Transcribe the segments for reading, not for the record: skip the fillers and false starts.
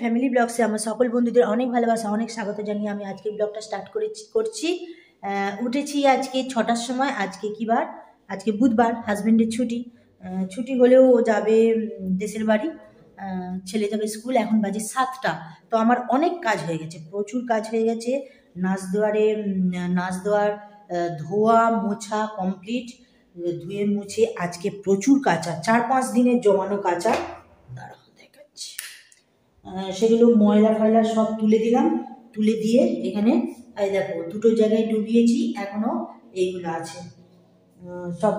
Family ব্লগসে আমার সকল বন্ধুদের অনেক ভালোবাসা, অনেক স্বাগত জানিয়ে আমি আজকে ব্লগটা স্টার্ট করছি। উঠেছি আজকে 6টার সময়। আজকে কী বার? আজকে বুধবার। হাজব্যান্ডের ছুটি হলেও ও যাবে দেশের বাড়ি। ছেলে যাবে স্কুল। এখন বাজে 7টা। তো আমার অনেক কাজ হয়ে গেছে, প্রচুর কাজ হয়ে গেছে। নাচ দেওয়ার ধোয়া মোছা কমপ্লিট। ধুয়ে মুছে আজকে প্রচুর কাঁচা, 4-5 দিনের জমানো কাঁচা। দাঁড়াও দেখাচ্ছি। সেগুলো ময়লা ফয়লা সব তুলে দিলাম। তুলে দিয়ে এখানে এই দেখো 2টো জায়গায় ডুবিয়েছি, এখনও এইগুলো আছে। সব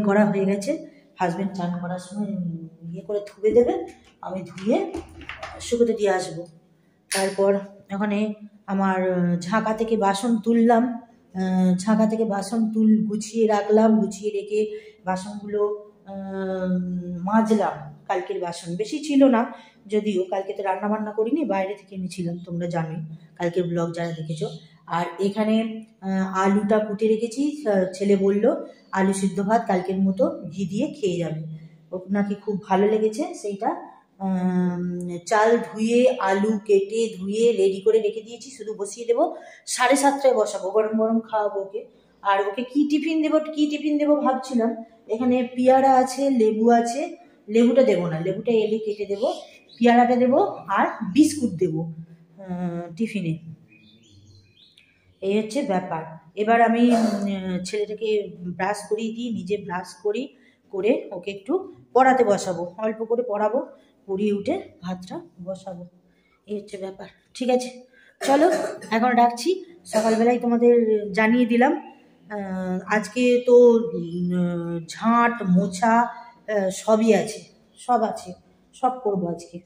করা হয়ে গেছে। হাজব্যান্ড চান করার সময় করে ধুয়ে দেবে, আমি ধুয়ে শুকোতে দিয়ে আসবো। তারপর ওখানে আমার ঝাঁকা থেকে বাসন তুললাম, গুছিয়ে রাখলাম। গুছিয়ে রেখে বাসনগুলো মাজলাম। কালকের বাসন বেশি ছিল না, যদিও কালকে তো রান্না বান্না করিনি, বাইরে থেকে এনেছিলাম, তোমরা জানোই কালকের ব্লগ যারা দেখেছো। আর এখানে আলুটা কুটে রেখেছি। ছেলে বলল আলু সিদ্ধ ভাত কালকের মতো ঘি দিয়ে খেয়ে যাবে, ও নাকি খুব ভালো লেগেছে সেইটা। চাল ধুয়ে আলু কেটে ধুয়ে রেডি করে রেখে দিয়েছি, শুধু বসিয়ে দেবো। 7:30টায় বসাবো, গরম গরম খাওয়াবো ওকে। আর ওকে কি টিফিন দেবো ভাবছিলাম। এখানে পেয়ারা আছে, লেবু আছে। লেবুটা দেবো না, লেবুটা এলে কেটে দেবো। পেয়ারাটা দেবো আর বিস্কুট দেবো টিফিনে। এই হচ্ছে ব্যাপার। এবার আমি ছেলেটাকে ব্রাশ করিয়ে দিই, নিজে ব্রাশ করে ওকে একটু পড়াতে বসাবো, অল্প করে পড়াবো, পড়িয়ে উঠে ভাতটা বসাবো। এই হচ্ছে ব্যাপার। ঠিক আছে, চলো এখন রাখছি। সকালবেলায় তোমাদের জানিয়ে দিলাম। আজকে তো ঝাঁট মোছা সবই আছে, সব করবো আজকে।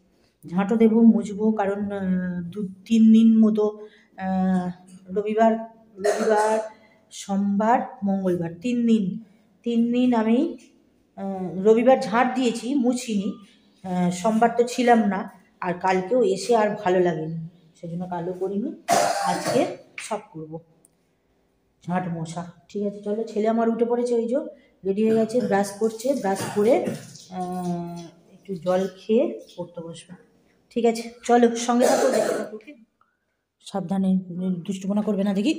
ঝাঁটও দেবো, মুছবো, কারণ 2-3 দিন মতো রবিবার সোমবার মঙ্গলবার 3 দিন আমি রবিবার ঝাঁট দিয়েছি, মুছিনি। সোমবার তো ছিলাম না, আর কালকেও এসে আর ভালো লাগেনি, সেজন্য কালও করিনি। আজকে সব করব, ঝাঁট মোছা। ঠিক আছে, চলো। ছেলে আমার উঠে পড়েছে, ওই যে রেডি হয়ে গেছে, ব্রাশ করছে। ব্রাশ করে একটু জল খেয়ে পড়তে বসবে। ঠিক আছে, চলো সঙ্গে থাকো, দেখে থাকো। সাবধানে, দুষ্টুপনা করবে না। দেখি।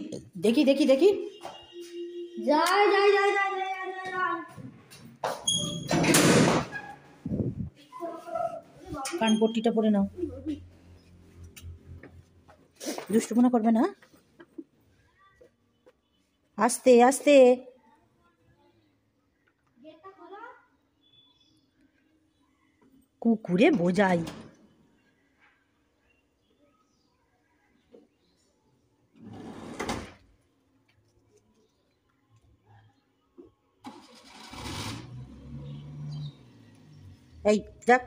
কানপট্টিটা পরে নাও, দুষ্টুপনা করবে না। আস্তে আস্তে। কুকুরে বোঝাই। এই দেখ,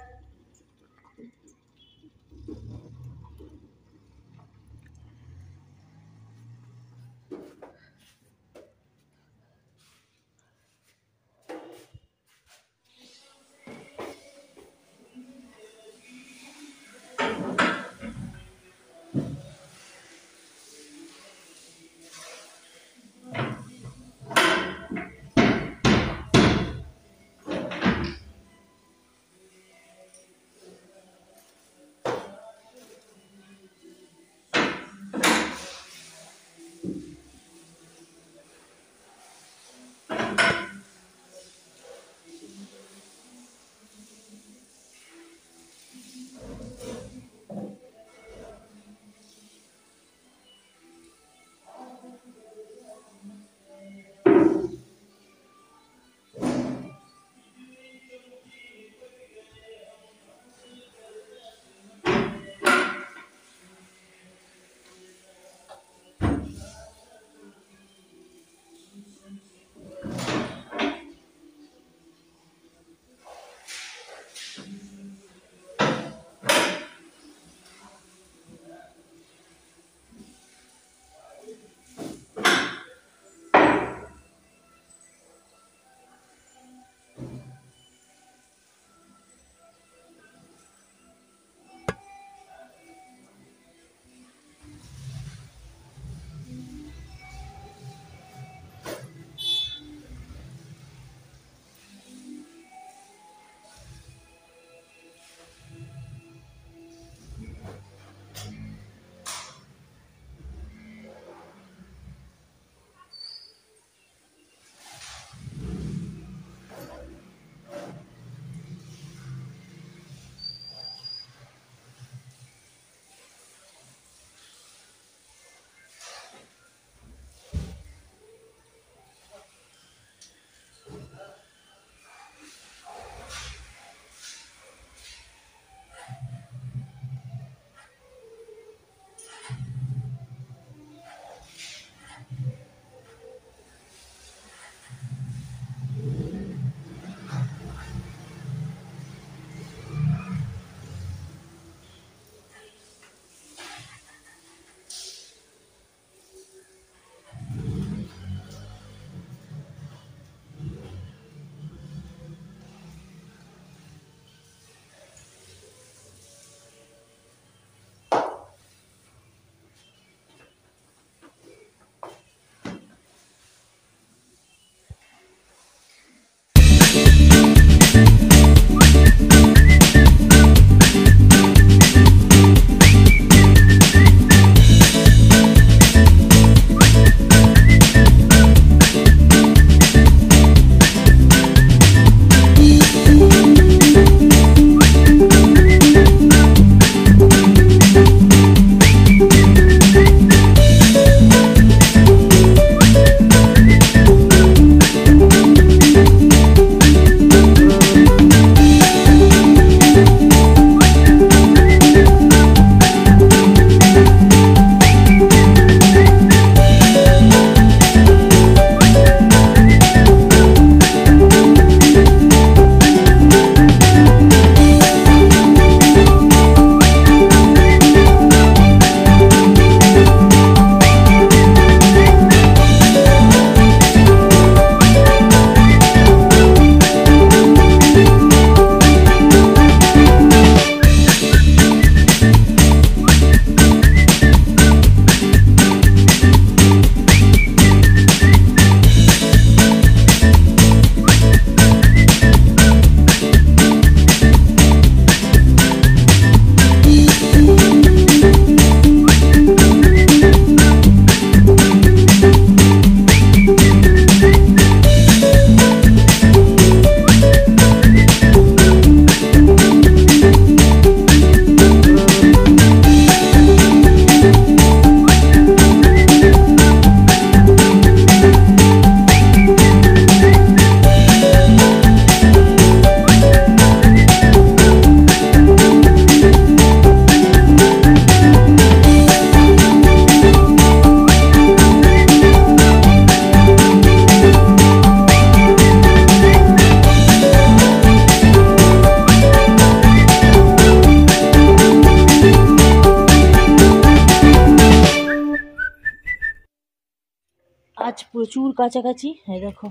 প্রচুর কাছাকাছি, এই দেখো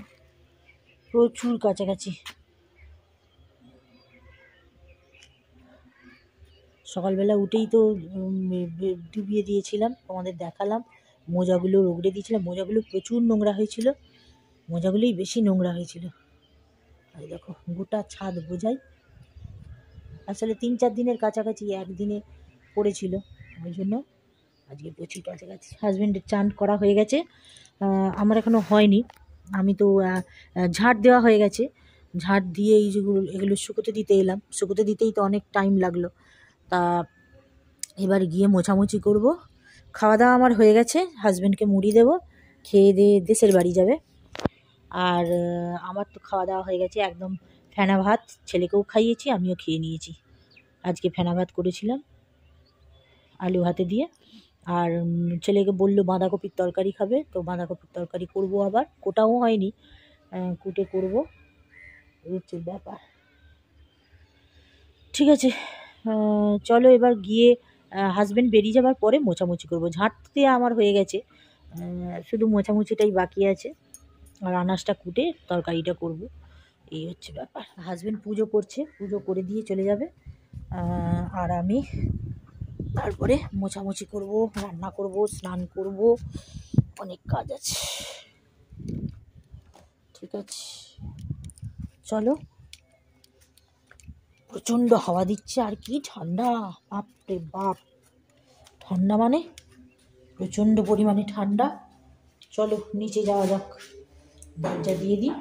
প্রচুর কাছাকাছি। সকালবেলা উঠেই তো ডুবিয়ে দিয়েছিলাম, তোমাদের দেখালাম। মোজাগুলো রগড়ে দিয়েছিলাম, মোজাগুলো প্রচুর নোংরা হয়েছিল, মোজাগুলোই বেশি নোংরা হয়েছিল। এই দেখো গোটা ছাদ বোঝাই। আসলে 3-4 দিনের কাছাকাছি একদিনে পড়েছিল, ওই জন্য আজকে প্রচুর কাছাকাছি। হাজব্যান্ডের চান করা হয়ে গেছে, আমার এখনও হয়নি। আমি তো ঝাঁট দেওয়া হয়ে গেছে, ঝাঁট দিয়ে এই যেগুলো এগুলো শুকোতে দিতে এলাম, শুকোতে দিতেই তো অনেক টাইম লাগলো। তা এবার গিয়ে মোছামুছি করব। খাওয়া দাওয়া আমার হয়ে গেছে, হাজব্যান্ডকে মুড়ি দেবো, খেয়ে দিয়ে দেশের বাড়ি যাবে। আর আমার তো খাওয়া দাওয়া হয়ে গেছে, একদম ফেনা ভাত, ছেলেকেও খাইয়েছি, আমিও খেয়ে নিয়েছি। আজকে ফেনা ভাত করেছিলাম আলু ভাতে দিয়ে। আর ছেলেকে বললো বাঁধাকপির তরকারি খাবে, তো বাঁধাকপির তরকারি করব, আবার কোটাও হয়নি, কুটে করব, এই হচ্ছে ব্যাপার। ঠিক আছে, চলো এবার গিয়ে হাজব্যান্ড বেরিয়ে যাবার পরে মোছামুছি করব। ঝাঁট দিয়ে আমার হয়ে গেছে, শুধু মোছামুছিটাই বাকি আছে, আর আনাজটা কুটে তরকারিটা করব, এই হচ্ছে ব্যাপার। হাজব্যান্ড পুজো করছে, পুজো করে দিয়ে চলে যাবে, আর আমি তারপরে মোছামুছি করব, রান্না করব, স্নান করব, অনেক কাজ আছে। ঠিক আছে চলো। প্রচণ্ড হাওয়া দিচ্ছে, আর কি ঠান্ডা, বাপরে বাপ, ঠান্ডা মানে প্রচণ্ড পরিমাণে ঠান্ডা। চলো নিচে যাওয়া যাক, দরজা দিয়ে দিই।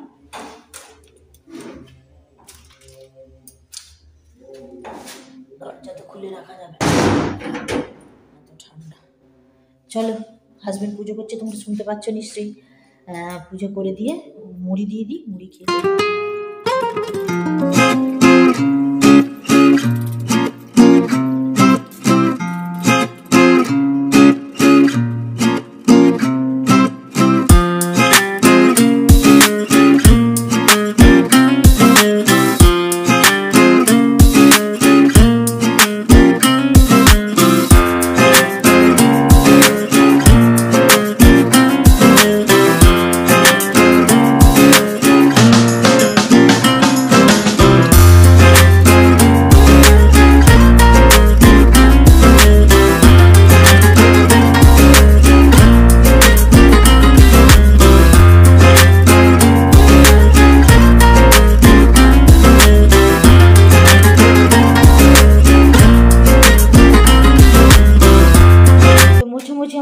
দরজা তো খুলে রাখা যাবে, এত ঠান্ডা। চলো, হাজব্যান্ড পুজো করছে, তোমরা শুনতে পাচ্ছ নিশ্চয়ই। পুজো করে দিয়ে মুড়ি দিয়ে দিই, মুড়ি খেয়ে দিই।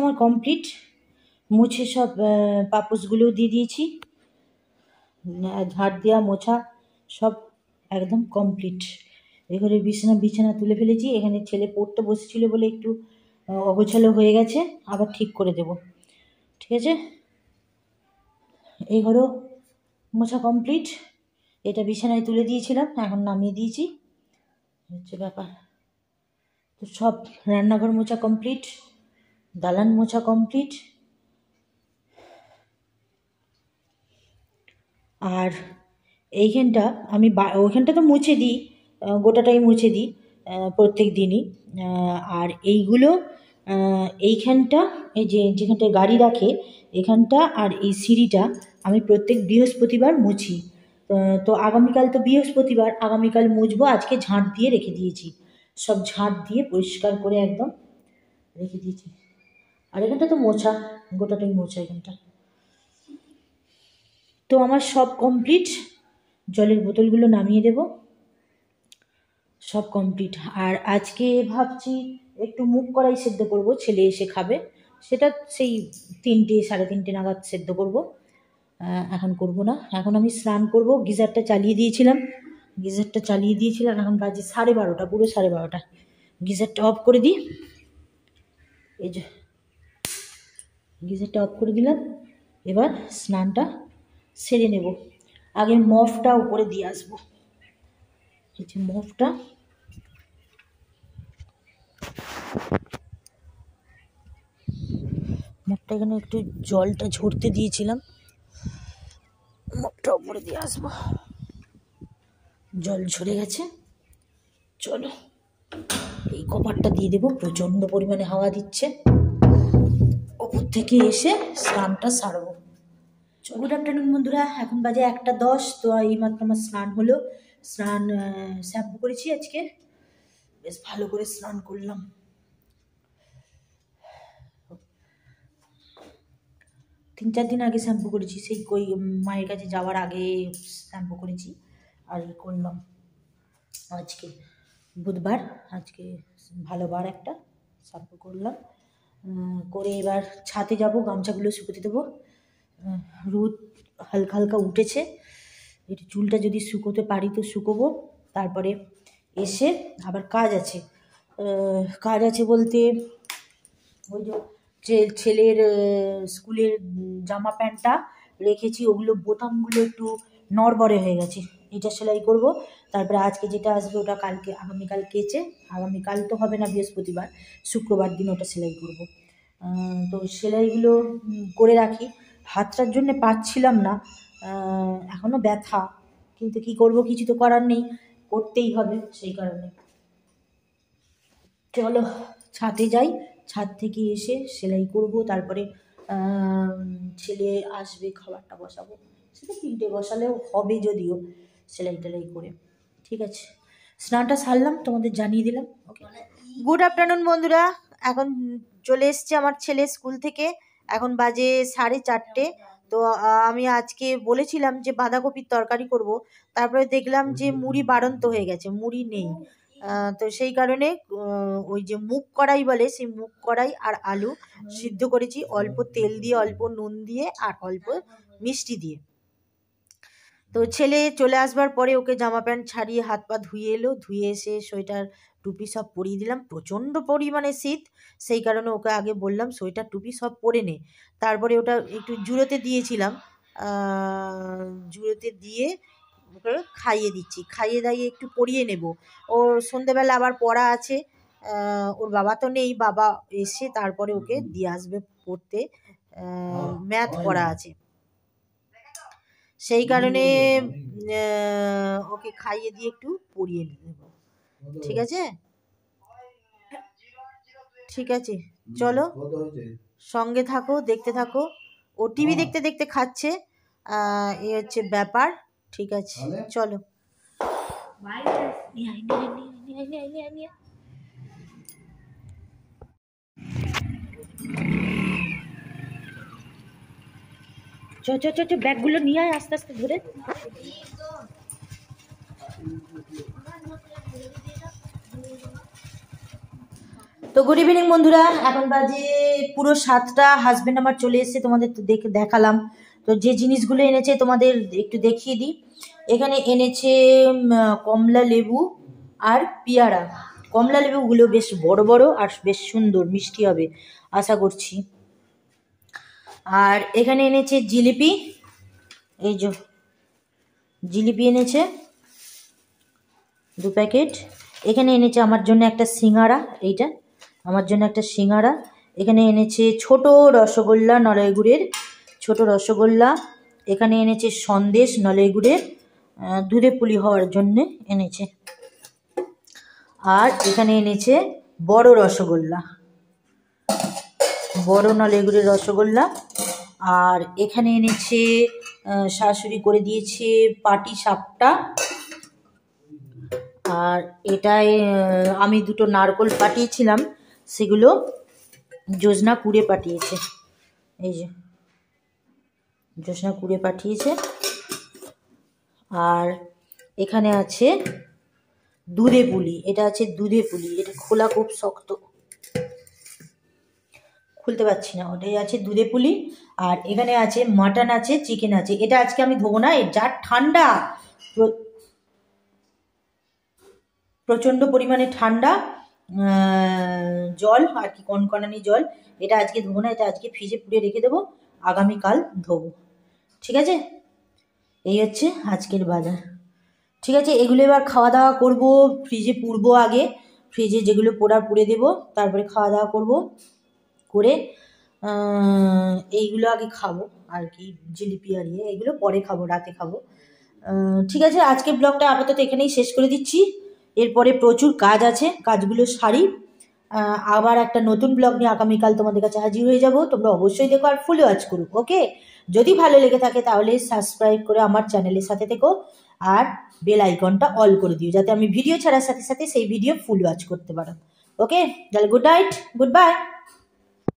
আমার কমপ্লিট, মুছে সব পাপোশগুলোও দিয়ে দিয়েছি, ঝাড় দেওয়া মোছা সব একদম কমপ্লিট। এবারে বিছানা তুলে ফেলেছি, এখানে ছেলে পড়তে বসেছিল বলে একটু অগোছালো হয়ে গেছে, আবার ঠিক করে দেব। ঠিক আছে, এই ঘরও মোছা কমপ্লিট, এটা বিছানায় তুলে দিয়েছিলাম, এখন নামিয়ে দিয়েছি, হচ্ছে ব্যাপার। তো সব রান্নাঘর মোছা কমপ্লিট, দালান মোছা কমপ্লিট, আর এইখানটা আমি ওইখানটা তো মুছে দিই, গোটাটাই মুছে দিই প্রত্যেক দিনই। আর এইগুলো এইখানটা, এই যেখানটায় গাড়ি রাখে এখানটা, আর এই সিঁড়িটা আমি প্রত্যেক বৃহস্পতিবার মুছি। তো আগামীকাল তো বৃহস্পতিবার, আগামীকাল মুছবো। আজকে ঝাঁট দিয়ে রেখে দিয়েছি, সব ঝাঁট দিয়ে পরিষ্কার করে একদম রেখে দিয়েছি। আর এখানটা তো মোছা, গোটাটাই মোছা এখানটা। তো আমার সব কমপ্লিট, জলের বোতলগুলো নামিয়ে দেব, সব কমপ্লিট। আর আজকে ভাবছি একটু মুগ কড়াই সেদ্ধ করব, ছেলে এসে খাবে, সেটা সেই 3টে 3:30 নাগাদ সেদ্ধ করব, এখন করব না। এখন আমি স্নান করব, গিজারটা চালিয়ে দিয়েছিলাম, এখন বাজে 12:30, পুরো 12:30। গিজারটা অফ করে দিই, এই যে গিজারটা অফ করে দিলাম। এবার স্নানটা সেরে নেব, আগে মফটা উপরে দিয়ে আসবো, এই যে মফটা, এখানে একটু জলটা ঝরতে দিয়েছিলাম, মফটা উপরে দিয়ে আসবো, জল ঝরে গেছে। চলো এই কভারটা দিয়ে দেবো, প্রচণ্ড পরিমাণে হাওয়া দিচ্ছে, ওপর থেকে এসে স্নানটা সারবো। গুড আফটারনুন বন্ধুরা, এখন বাজে 1:10। তো এইমাত্র আমার স্নান হলো। শ্যাম্পু করেছি আজকে, বেশ ভালো করে স্নান করলাম। 3-4 দিন আগে শ্যাম্পু করেছি, সেই মায়ের কাছে যাওয়ার আগে শ্যাম্পু করেছি আর করলাম। আজকে বুধবার, আজকে ভালো বার একটা, শ্যাম্পু করলাম। করে এবার ছাদে যাব, গামছাগুলো শুকোতে দেবো। রোদ হালকা হালকা উঠেছে, একটু চুলটা যদি শুকোতে পারি তো শুকোবো। তারপরে এসে আবার কাজ আছে বলতে ওই যে ছেলের স্কুলের জামা প্যান্টটা রেখেছি, ওগুলো বোতামগুলো একটু নড়বড়ে হয়ে গেছে, এটা সেলাই করব। তারপরে আজকে যেটা আসবে ওটা আগামীকাল কেচে, আগামীকাল তো হবে না, বৃহস্পতিবার, শুক্রবার দিন ওটা সেলাই করব। তো সেলাইগুলো করে রাখি, হাতটার জন্যে পাচ্ছিলাম না, এখনও ব্যথা, কিন্তু কি করব, কিছু তো করার নেই, করতেই হবে। সেই কারণে চলো ছাদে যাই, ছাদ থেকে এসে সেলাই করব। তারপরে ছেলে আসবে, খাবারটা বসাবো, সেটা 3টে বসালেও হবে যদিও, সেলাই টেলাই করে। ঠিক আছে, স্নানটা সারলাম, তোমাদের জানিয়ে দিলাম। ওকে, গুড আফটারনুন বন্ধুরা, এখন চলে এসছে আমার ছেলে স্কুল থেকে, এখন বাজে 4:30। তো আমি আজকে বলেছিলাম যে বাঁধাকপির তরকারি করব, তারপরে দেখলাম যে মুড়ি বাড়ন্ত হয়ে গেছে, মুড়ি নেই। তো সেই কারণে ওই যে মুগ কড়াই বলে, সেই মুগ কড়াই আর আলু সিদ্ধ করেছি, অল্প তেল দিয়ে, অল্প নুন দিয়ে আর অল্প মিষ্টি দিয়ে। তো ছেলে চলে আসবার পরে ওকে জামা প্যান্ট ছাড়িয়ে হাত পা ধুয়ে এলো, ধুয়ে এসে সোয়েটার টুপি সব পরিয়ে দিলাম, প্রচণ্ড পরিমাণে শীত, সেই কারণে ওকে আগে বললাম সোয়েটার টুপি সব পরে নে। তারপরে ওটা একটু জুড়োতে দিয়েছিলাম, জুড়োতে দিয়ে ওকে খাইয়ে দিচ্ছি, খাইয়ে দাইয়ে একটু পরিয়ে নেব। ওর সন্ধেবেলা আবার পড়া আছে, ওর বাবা তো নেই, বাবা এসে তারপরে ওকে দিয়ে আসবে পড়তে, ম্যাথ পড়া আছে, সেই কারণে ওকে খাইয়ে দিয়ে একটু পরিয়ে নেব। ঠিক আছে, ঠিক আছে, চলো সঙ্গে থাকো, দেখতে থাকো। ও টিভি দেখতে দেখতে খাচ্ছে, এই হচ্ছে ব্যাপার। ঠিক আছে, চলো। চ ব্যাগগুলো নিয়ে আয়, আস্তে আস্তে ধরে। তো গুড ইভিনিং বন্ধুরা, এখন বাজে পুরো 7টা। হাজব্যান্ড আমার চলে এসেছে, তোমাদের তো দেখালাম। তো যে জিনিসগুলো এনেছে তোমাদের একটু দেখিয়ে দিই। এখানে এনেছে কমলা লেবু আর পেয়ারা। কমলা লেবুগুলো বেশ বড় বড় আর বেশ সুন্দর, মিষ্টি হবে আশা করছি। আর এখানে এনেছে জিলিপি, এই যে জিলিপি এনেছে 2 প্যাকেট। এখানে এনেছে আমার জন্য একটা সিঙ্গারা, এইটা আমার জন্য একটা সিঙ্গারা। এখানে এনেছে ছোট রসগোল্লা, নলেন গুড়ের ছোট রসগোল্লা। এখানে এনেছে সন্দেশ নলেন গুড়ের, দুধে পুলি হওয়ার জন্যে এনেছে। আর এখানে এনেছে বড় রসগোল্লা, বড় নলেন গুড়ের রসগোল্লা। আর এখানে এনেছে শাশুড়ি করে দিয়েছে পাটি সাপটা। আর এটায় আমি 2টো নারকোল পাঠিয়েছিলাম, সেগুলো জোসনা কুড়ে পাঠিয়েছে, এই যে জোসনা কুড়ে পাঠিয়েছে। আর এখানে আছে দুধে পুলি, এটা আছে দুধে পুলি, এটা খোলা খুব শক্ত, খুলতে পারছি না, ওটাই আছে দুধে পুলি। আর এখানে আছে মাটন আছে, চিকেন আছে। এটা আজকে আমি ধোবো না, যা ঠান্ডা, প্রচণ্ড পরিমাণে ঠান্ডা, জল আর কি, কনকনানি জল। এটা আজকে ধোবো না, এটা আজকে ফ্রিজে পুড়ে রেখে দেবো, আগামীকাল ধোবো। ঠিক আছে, এই হচ্ছে আজকের বাজার। ঠিক আছে, এগুলো এবার খাওয়া দাওয়া করবো, ফ্রিজে পুড়বো আগে, ফ্রিজে যেগুলো পোড়ার পুড়ে দেবো, তারপরে খাওয়া দাওয়া করবো করে এইগুলো আগে খাবো আর কি, জিলিপি আর এগুলো পরে খাবো, রাতে খাবো। ঠিক আছে, আজকের ব্লগটা আপাতত এখানেই শেষ করে দিচ্ছি। এরপরে প্রচুর কাজ আছে, কাজগুলো সারি, আবার একটা নতুন ব্লগ নিয়ে আগামীকাল তোমাদের কাছে হাজির হয়ে যাব। তোমরা অবশ্যই দেখো আর ফুল ওয়াচ করো। ওকে, যদি ভালো লেগে থাকে তাহলে সাবস্ক্রাইব করে আমার চ্যানেলের সাথে থেকো আর বেল আইকনটা অল করে দিও, যাতে আমি ভিডিও ছাড়ার সাথে সাথে সেই ভিডিও ফুল ওয়াচ করতে পারো। ওকে, তাহলে গুড নাইট, গুড বাই।